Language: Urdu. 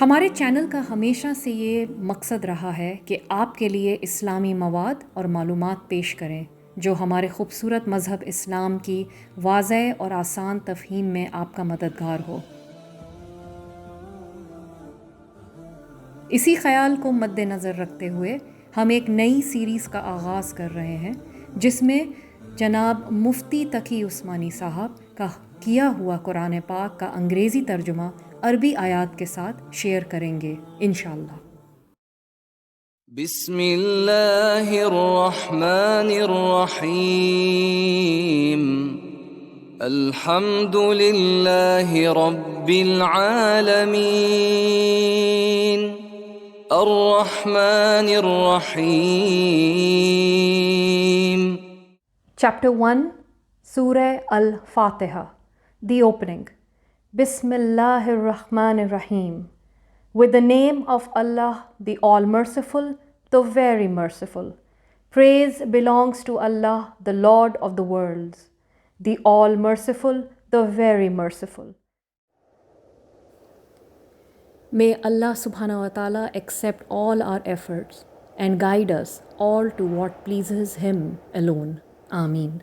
ہمارے چینل کا ہمیشہ سے یہ مقصد رہا ہے کہ آپ کے لیے اسلامی مواد اور معلومات پیش کریں جو ہمارے خوبصورت مذہب اسلام کی واضح اور آسان تفہیم میں آپ کا مددگار ہو۔ اسی خیال کو مد نظر رکھتے ہوئے ہم ایک نئی سیریز کا آغاز کر رہے ہیں جس میں جناب مفتی تقی عثمانی صاحب کا کیا ہوا قرآن پاک کا انگریزی ترجمہ عربی آیات کے ساتھ شیئر کریں گے انشاءاللہ۔ بسم اللہ الرحمن الرحیم الحمد للہ رب العالمین الرحمن الرحیم۔ Chapter 1, Surah Al-Fatiha, the opening. Bismillahir Rahmanir Rahim. With the name of Allah, the All-Merciful, the Very Merciful. Praise belongs to Allah, the Lord of the worlds, the All-Merciful, the Very Merciful. May Allah subhanahu wa ta'ala accept all our efforts and guide us all to what pleases Him alone. Ameen.